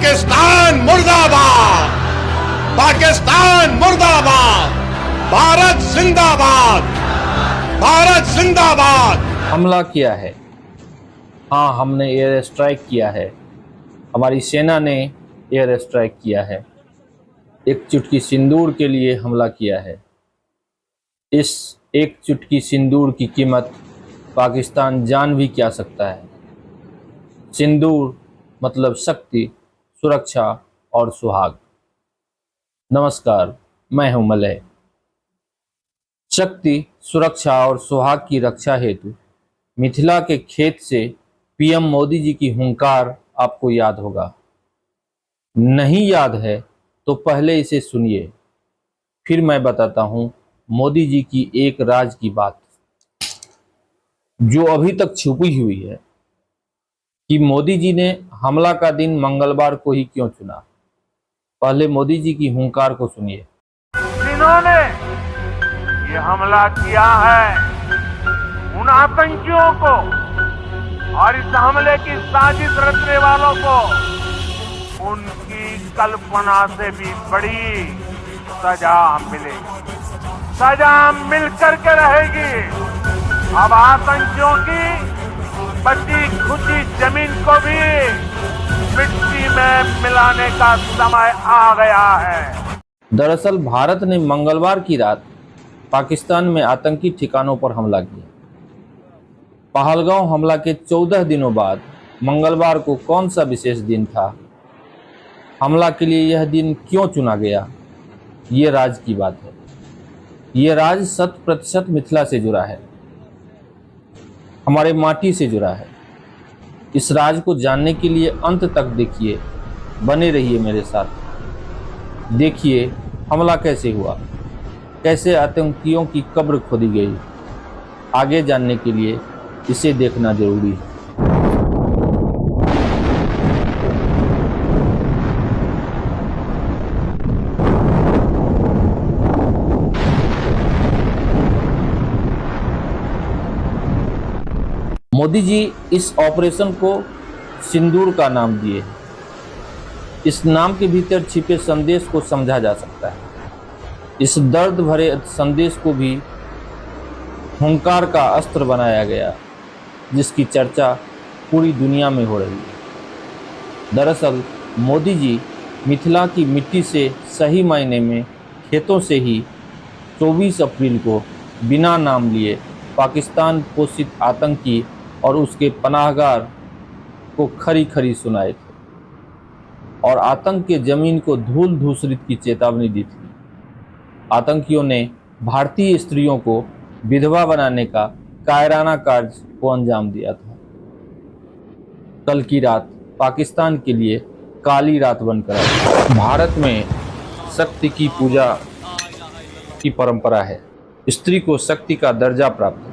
पाकिस्तान मुर्दाबाद, पाकिस्तान मुर्दाबाद, भारत जिंदाबाद, भारत जिंदाबाद। हमला किया है, हाँ हमने एयर स्ट्राइक किया है, हमारी सेना ने एयर स्ट्राइक किया है। एक चुटकी सिंदूर के लिए हमला किया है। इस एक चुटकी सिंदूर की कीमत पाकिस्तान जान भी क्या सकता है। सिंदूर मतलब शक्ति, सुरक्षा और सुहाग। नमस्कार, मैं हूं मलय। शक्ति, सुरक्षा और सुहाग की रक्षा हेतु मिथिला के खेत से पीएम मोदी जी की हुंकार आपको याद होगा। नहीं याद है तो पहले इसे सुनिए, फिर मैं बताता हूं मोदी जी की एक राज की बात जो अभी तक छुपी हुई है कि मोदी जी ने हमला का दिन मंगलवार को ही क्यों चुना। पहले मोदी जी की हुंकार को सुनिए। जिन्होंने ये हमला किया है, उन आतंकियों को और इस हमले की साजिश रचने वालों को उनकी कल्पना से भी बड़ी सजा मिलेगी, सजा मिल करके रहेगी। अब आतंकियों की बची खुची जमीन को भी मिट्टी में मिलाने का समय आ गया है। दरअसल भारत ने मंगलवार की रात पाकिस्तान में आतंकी ठिकानों पर हमला किया। पहलगांव हमला के 14 दिनों बाद मंगलवार को कौन सा विशेष दिन था, हमला के लिए यह दिन क्यों चुना गया, ये राज की बात है। ये राज 100% मिथिला से जुड़ा है, हमारे माटी से जुड़ा है। इस राज को जानने के लिए अंत तक देखिए, बने रहिए मेरे साथ। देखिए हमला कैसे हुआ, कैसे आतंकियों की कब्र खोदी गई। आगे जानने के लिए इसे देखना जरूरी है। मोदी जी इस ऑपरेशन को सिंदूर का नाम दिए। इस नाम के भीतर छिपे संदेश को समझा जा सकता है। इस दर्द भरे संदेश को भी हुंकार का अस्त्र बनाया गया, जिसकी चर्चा पूरी दुनिया में हो रही है। दरअसल मोदी जी मिथिला की मिट्टी से सही मायने में खेतों से ही 24 अप्रैल को बिना नाम लिए पाकिस्तान पोषित आतंकी और उसके पनाहगार को खरी खरी सुनाए थे और आतंक के जमीन को धूल धूसरित की चेतावनी दी थी। आतंकियों ने भारतीय स्त्रियों को विधवा बनाने का कायराना कार्य को अंजाम दिया था। कल की रात पाकिस्तान के लिए काली रात बनकर आई। भारत में शक्ति की पूजा की परंपरा है। स्त्री को शक्ति का दर्जा प्राप्त है,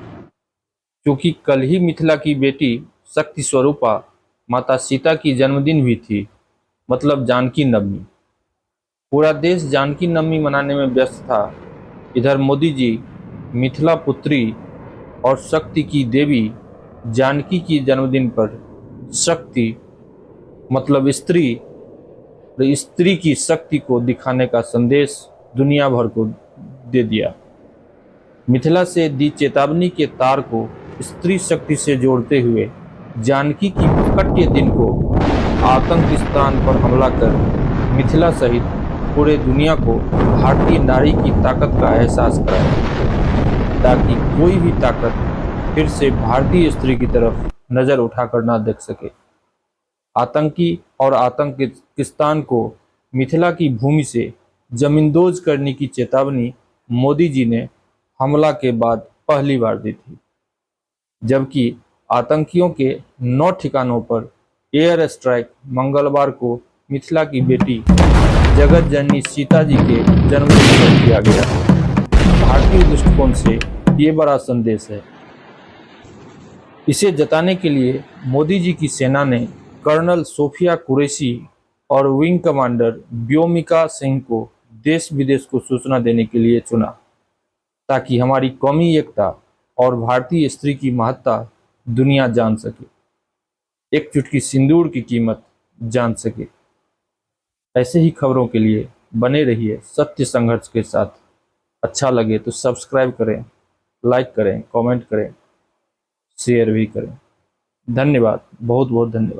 क्योंकि कल ही मिथिला की बेटी शक्ति स्वरूपा माता सीता की जन्मदिन भी थी, मतलब जानकी नवमी। पूरा देश जानकी नवमी मनाने में व्यस्त था। इधर मोदी जी मिथिला पुत्री और शक्ति की देवी जानकी की जन्मदिन पर शक्ति मतलब स्त्री की शक्ति को दिखाने का संदेश दुनिया भर को दे दिया। मिथिला से दी चेतावनी के तार को स्त्री शक्ति से जोड़ते हुए जानकी की कट्य दिन को आतंकिस्तान पर हमला कर मिथिला सहित पूरे दुनिया को भारतीय नारी की ताकत का एहसास कराया, ताकि कोई भी ताकत फिर से भारतीय स्त्री की तरफ नजर उठाकर ना देख सके। आतंकी और आतंकिस्तान को मिथिला की भूमि से जमींदोज करने की चेतावनी मोदी जी ने हमला के बाद पहली बार दी थी, जबकि आतंकियों के 9 ठिकानों पर एयर स्ट्राइक मंगलवार को मिथिला की बेटी जगत जननी सीता जी के जन्मदिन पर किया गया। भारतीय दृष्टिकोण से ये बड़ा संदेश है। इसे जताने के लिए मोदी जी की सेना ने कर्नल सोफिया कुरैशी और विंग कमांडर व्योमिका सिंह को देश विदेश को सूचना देने के लिए चुना, ताकि हमारी कौमी एकता और भारतीय स्त्री की महत्ता दुनिया जान सके, एक चुटकी सिंदूर की कीमत जान सके। ऐसे ही खबरों के लिए बने रहिए सत्य संघर्ष के साथ। अच्छा लगे तो सब्सक्राइब करें, लाइक करें, कमेंट करें, शेयर भी करें। धन्यवाद, बहुत बहुत धन्यवाद।